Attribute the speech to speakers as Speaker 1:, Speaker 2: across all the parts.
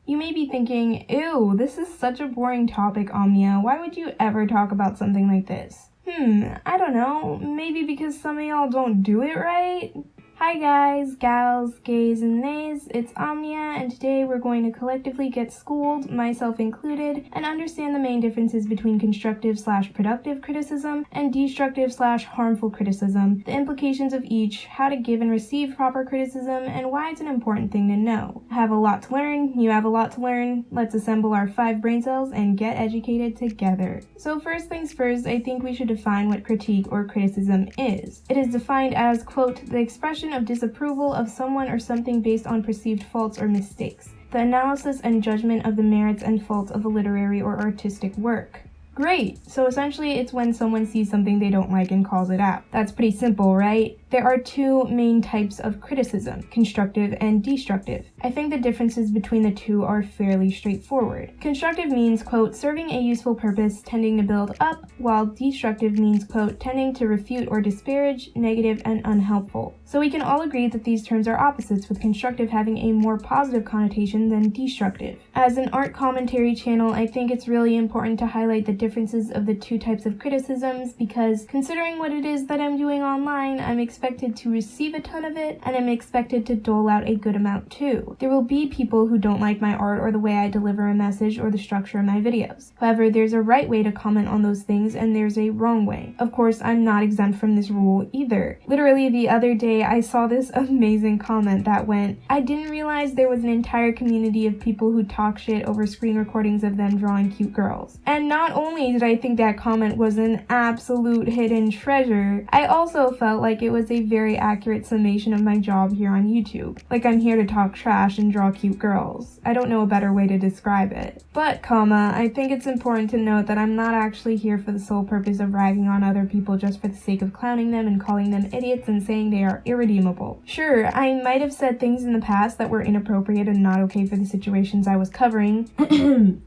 Speaker 1: You may be thinking, ew, this is such a boring topic, Omnia. Why would you ever talk about something like this? I don't know. Maybe because some of y'all don't do it right? Hi guys, gals, gays, and nays, it's Omnia, and today we're going to collectively get schooled, myself included, and understand the main differences between constructive/productive criticism and destructive/harmful criticism, the implications of each, how to give and receive proper criticism, and why it's an important thing to know. I have a lot to learn, you have a lot to learn, let's assemble our 5 brain cells and get educated together. So first things first, I think we should define what critique or criticism is. It is defined as, quote, the expression of disapproval of someone or something based on perceived faults or mistakes, the analysis and judgment of the merits and faults of a literary or artistic work. Great! So essentially it's when someone sees something they don't like and calls it out. That's pretty simple, right? There are 2 main types of criticism, constructive and destructive. I think the differences between the 2 are fairly straightforward. Constructive means, quote, serving a useful purpose, tending to build up, while destructive means, quote, tending to refute or disparage, negative and unhelpful. So we can all agree that these terms are opposites, with constructive having a more positive connotation than destructive. As an art commentary channel, I think it's really important to highlight the differences of the 2 types of criticisms because considering what it is that I'm doing online, I'm expected to receive a ton of it, and I'm expected to dole out a good amount too. There will be people who don't like my art or the way I deliver a message or the structure of my videos. However, there's a right way to comment on those things and there's a wrong way. Of course, I'm not exempt from this rule either. Literally the other day, I saw this amazing comment that went, I didn't realize there was an entire community of people who talk shit over screen recordings of them drawing cute girls. And not only did I think that comment was an absolute hidden treasure, I also felt like it was a very accurate summation of my job here on YouTube. Like I'm here to talk trash and draw cute girls. I don't know a better way to describe it. But, I think it's important to note that I'm not actually here for the sole purpose of ragging on other people just for the sake of clowning them and calling them idiots and saying they are irredeemable. Sure, I might have said things in the past that were inappropriate and not okay for the situations I was covering.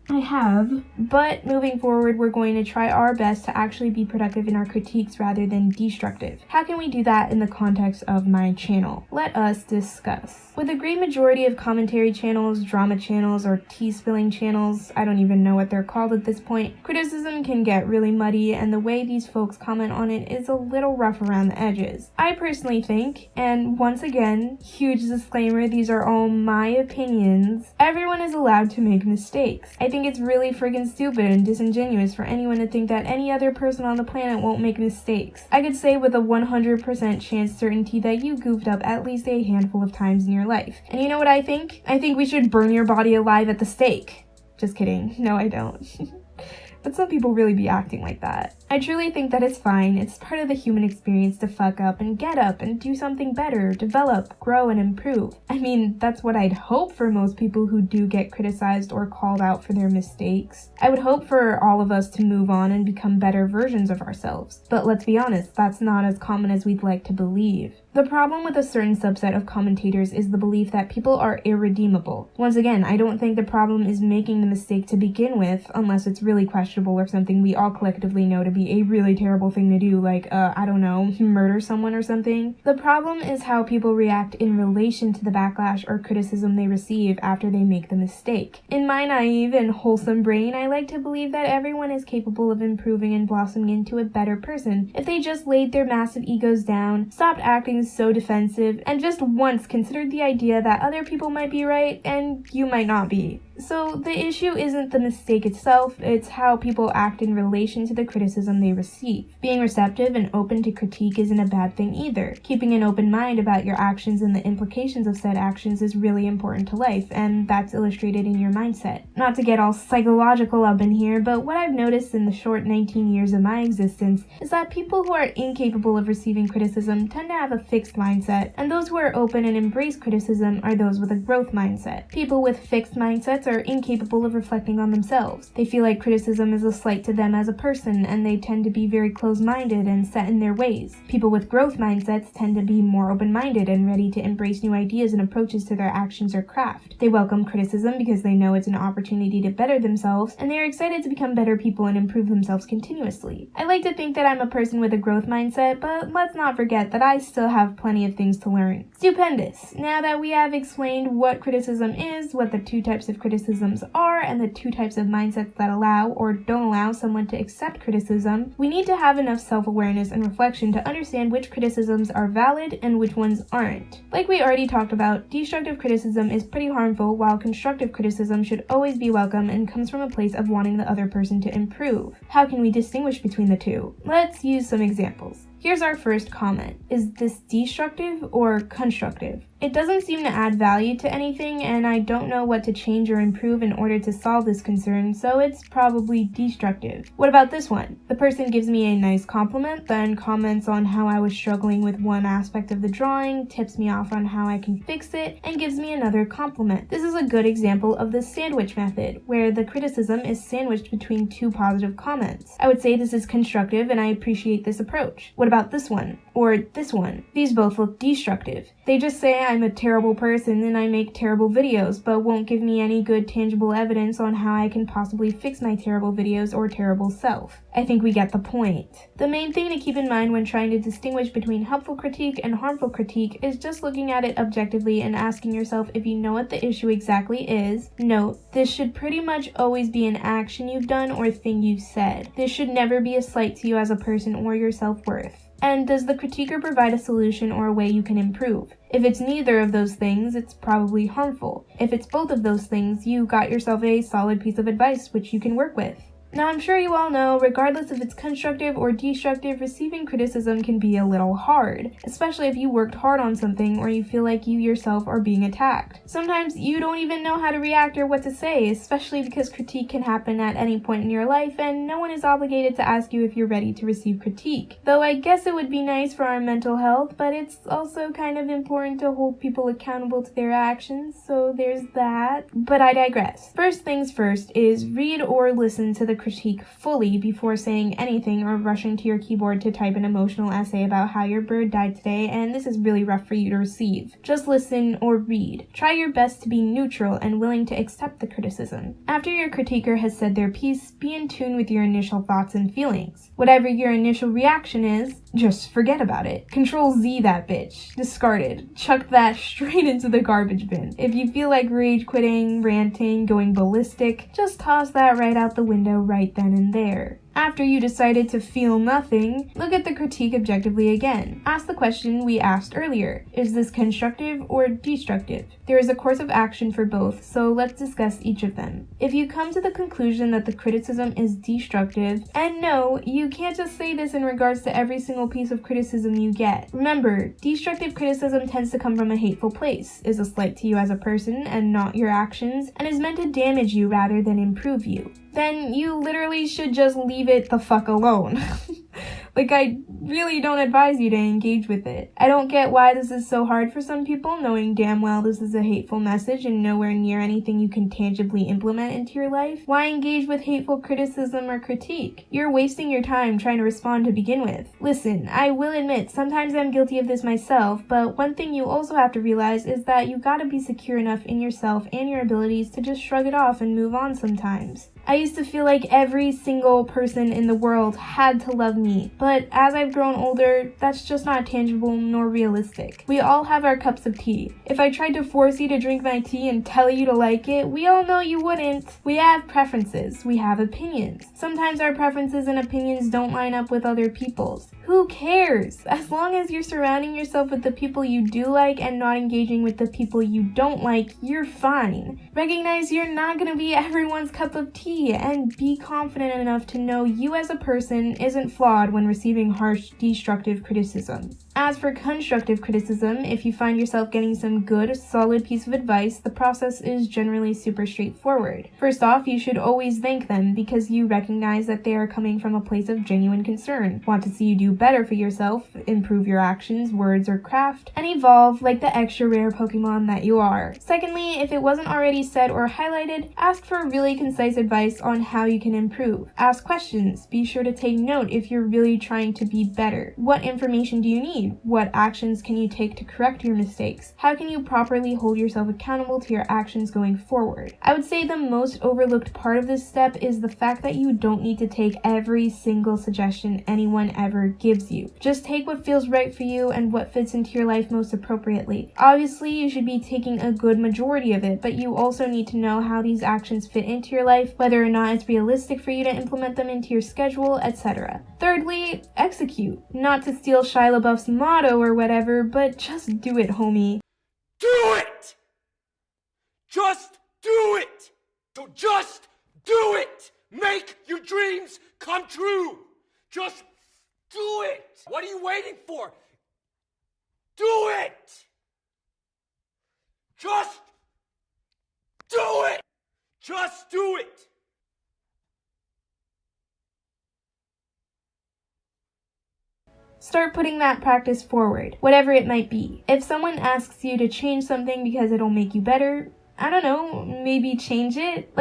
Speaker 1: I have. But moving forward, we're going to try our best to actually be productive in our critiques rather than destructive. How can we do that in the context of my channel? Let us discuss. With a great majority of commentary channels, drama channels, or tea-spilling channels, I don't even know what they're called at this point, criticism can get really muddy, and the way these folks comment on it is a little rough around the edges. I personally think, and once again, huge disclaimer, these are all my opinions, everyone is allowed to make mistakes. I think it's really friggin' stupid and disingenuous for anyone to think that any other person on the planet won't make mistakes. I could say with a 100% chance certainty that you goofed up at least a handful of times in your life. And you know what I think? I think we should burn your body alive at the stake. Just kidding. No, I don't. But some people really be acting like that. I truly think that it's fine. It's part of the human experience to fuck up and get up and do something better, develop, grow, and improve. I mean, that's what I'd hope for most people who do get criticized or called out for their mistakes. I would hope for all of us to move on and become better versions of ourselves. But let's be honest, that's not as common as we'd like to believe. The problem with a certain subset of commentators is the belief that people are irredeemable. Once again, I don't think the problem is making the mistake to begin with, unless it's really questionable or something we all collectively know to be a really terrible thing to do, like, I don't know, murder someone or something. The problem is how people react in relation to the backlash or criticism they receive after they make the mistake. In my naive and wholesome brain, I like to believe that everyone is capable of improving and blossoming into a better person if they just laid their massive egos down, stopped acting so defensive, and just once considered the idea that other people might be right and you might not be. So the issue isn't the mistake itself, it's how people act in relation to the criticism they receive. Being receptive and open to critique isn't a bad thing either. Keeping an open mind about your actions and the implications of said actions is really important to life, and that's illustrated in your mindset. Not to get all psychological up in here, but what I've noticed in the short 19 years of my existence is that people who are incapable of receiving criticism tend to have a fixed mindset, and those who are open and embrace criticism are those with a growth mindset. People with fixed mindsets are incapable of reflecting on themselves. They feel like criticism is a slight to them as a person, and they tend to be very closed-minded and set in their ways. People with growth mindsets tend to be more open-minded and ready to embrace new ideas and approaches to their actions or craft. They welcome criticism because they know it's an opportunity to better themselves, and they are excited to become better people and improve themselves continuously. I like to think that I'm a person with a growth mindset, but let's not forget that I still have plenty of things to learn. Stupendous! Now that we have explained what criticism is, what the two types of criticisms are, and the two types of mindsets that allow or don't allow someone to accept criticism, we need to have enough self-awareness and reflection to understand which criticisms are valid and which ones aren't. Like we already talked about, destructive criticism is pretty harmful, while constructive criticism should always be welcome and comes from a place of wanting the other person to improve. How can we distinguish between the two? Let's use some examples. Here's our first comment. Is this destructive or constructive? It doesn't seem to add value to anything, and I don't know what to change or improve in order to solve this concern, so it's probably destructive. What about this one? The person gives me a nice compliment, then comments on how I was struggling with one aspect of the drawing, tips me off on how I can fix it, and gives me another compliment. This is a good example of the sandwich method, where the criticism is sandwiched between two positive comments. I would say this is constructive, and I appreciate this approach. What about this one? Or this one? These both look destructive. They just say I'm a terrible person and I make terrible videos, but won't give me any good tangible evidence on how I can possibly fix my terrible videos or terrible self. I think we get the point. The main thing to keep in mind when trying to distinguish between helpful critique and harmful critique is just looking at it objectively and asking yourself if you know what the issue exactly is. Note, this should pretty much always be an action you've done or thing you've said. This should never be a slight to you as a person or your self-worth. And does the critiquer provide a solution or a way you can improve? If it's neither of those things, it's probably harmful. If it's both of those things, you got yourself a solid piece of advice which you can work with. Now, I'm sure you all know, regardless if it's constructive or destructive, receiving criticism can be a little hard, especially if you worked hard on something or you feel like you yourself are being attacked. Sometimes you don't even know how to react or what to say, especially because critique can happen at any point in your life and no one is obligated to ask you if you're ready to receive critique. Though I guess it would be nice for our mental health, but it's also kind of important to hold people accountable to their actions, so there's that. But I digress. First things first is read or listen to the critique fully before saying anything or rushing to your keyboard to type an emotional essay about how your bird died today and this is really rough for you to receive. Just listen or read. Try your best to be neutral and willing to accept the criticism. After your critiquer has said their piece, be in tune with your initial thoughts and feelings. Whatever your initial reaction is, just forget about it. Control Z that bitch. Discarded. Chuck that straight into the garbage bin. If you feel like rage quitting, ranting, going ballistic, just toss that right out the window right then and there. After you decided to feel nothing, look at the critique objectively again. Ask the question we asked earlier. Is this constructive or destructive? There is a course of action for both, so let's discuss each of them. If you come to the conclusion that the criticism is destructive, and no, you can't just say this in regards to every single piece of criticism you get. Remember, destructive criticism tends to come from a hateful place, is a slight to you as a person and not your actions, and is meant to damage you rather than improve you. Then you literally should just leave it the fuck alone. Like, I really don't advise you to engage with it. I don't get why this is so hard for some people, knowing damn well this is a hateful message and nowhere near anything you can tangibly implement into your life. Why engage with hateful criticism or critique? You're wasting your time trying to respond to begin with. Listen, I will admit, sometimes I'm guilty of this myself, but one thing you also have to realize is that you gotta be secure enough in yourself and your abilities to just shrug it off and move on sometimes. I used to feel like every single person in the world had to love me, but as I've grown older, that's just not tangible nor realistic. We all have our cups of tea. If I tried to force you to drink my tea and tell you to like it, we all know you wouldn't. We have preferences. We have opinions. Sometimes our preferences and opinions don't line up with other people's. Who cares? As long as you're surrounding yourself with the people you do like and not engaging with the people you don't like, you're fine. Recognize you're not going to be everyone's cup of tea and be confident enough to know you as a person isn't flawed when receiving harsh, destructive criticism. As for constructive criticism, if you find yourself getting some good, solid piece of advice, the process is generally super straightforward. First off, you should always thank them because you recognize that they are coming from a place of genuine concern, want to see you do better for yourself, improve your actions, words, or craft, and evolve like the extra rare Pokemon that you are. Secondly, if it wasn't already said or highlighted, ask for really concise advice on how you can improve. Ask questions. Be sure to take note if you're really trying to be better. What information do you need? What actions can you take to correct your mistakes? How can you properly hold yourself accountable to your actions going forward? I would say the most overlooked part of this step is the fact that you don't need to take every single suggestion anyone ever gives you. Just take what feels right for you and what fits into your life most appropriately. Obviously, you should be taking a good majority of it, but you also need to know how these actions fit into your life, whether or not it's realistic for you to implement them into your schedule, etc. Thirdly, execute. Not to steal Shia LaBeouf's motto or whatever, but just do it, homie.
Speaker 2: Do it! Just do it! So just do it! Make your dreams come true! Just do it! What are you waiting for? Do it! Just do it! Just do it!
Speaker 1: Start putting that practice forward, whatever it might be. If someone asks you to change something because it'll make you better, I don't know, maybe change it?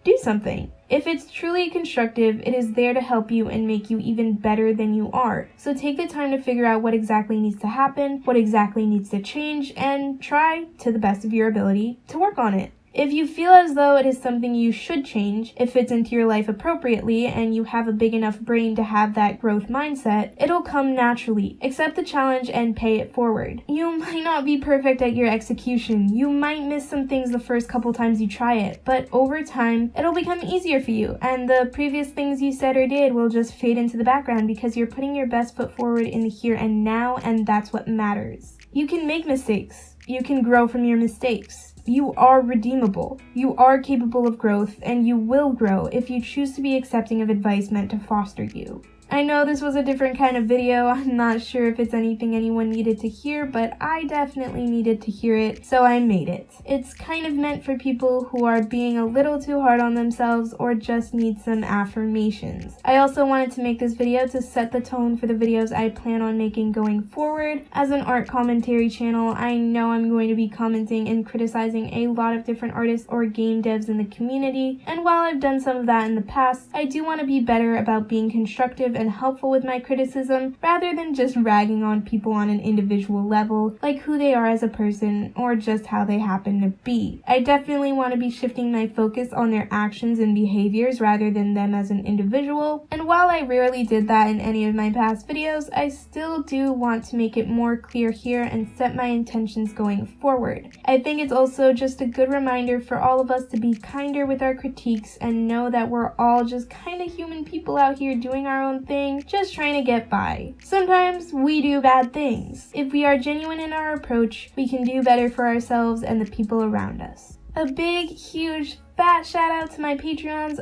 Speaker 1: Do something. If it's truly constructive, it is there to help you and make you even better than you are. So take the time to figure out what exactly needs to happen, what exactly needs to change, and try, to the best of your ability, to work on it. If you feel as though it is something you should change, it fits into your life appropriately, and you have a big enough brain to have that growth mindset, it'll come naturally. Accept the challenge and pay it forward. You might not be perfect at your execution. You might miss some things the first couple times you try it, but over time, it'll become easier for you, and the previous things you said or did will just fade into the background because you're putting your best foot forward in the here and now, and that's what matters. You can make mistakes. You can grow from your mistakes. You are redeemable. You are capable of growth, and you will grow if you choose to be accepting of advice meant to foster you. I know this was a different kind of video. I'm not sure if it's anything anyone needed to hear, but I definitely needed to hear it, so I made it. It's kind of meant for people who are being a little too hard on themselves or just need some affirmations. I also wanted to make this video to set the tone for the videos I plan on making going forward. As an art commentary channel, I know I'm going to be commenting and criticizing a lot of different artists or game devs in the community, and while I've done some of that in the past, I do want to be better about being constructive and helpful with my criticism rather than just ragging on people on an individual level, like who they are as a person or just how they happen to be. I definitely want to be shifting my focus on their actions and behaviors rather than them as an individual, and while I rarely did that in any of my past videos, I still do want to make it more clear here and set my intentions going forward. I think it's also just a good reminder for all of us to be kinder with our critiques and know that we're all just kind of human people out here doing our own thing, just trying to get by. Sometimes we do bad things. If we are genuine in our approach, we can do better for ourselves and the people around us. A big, huge, fat shout out to my Patreons,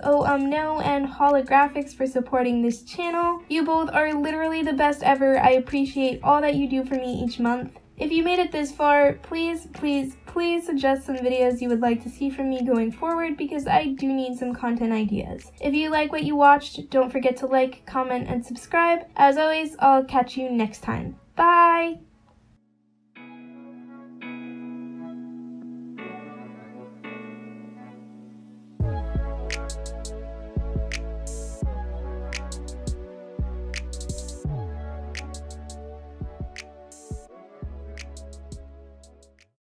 Speaker 1: No and Holographics for supporting this channel. You both are literally the best ever. I appreciate all that you do for me each month. If you made it this far, please suggest some videos you would like to see from me going forward because I do need some content ideas. If you like what you watched, don't forget to like, comment, and subscribe. As always, I'll catch you next time. Bye!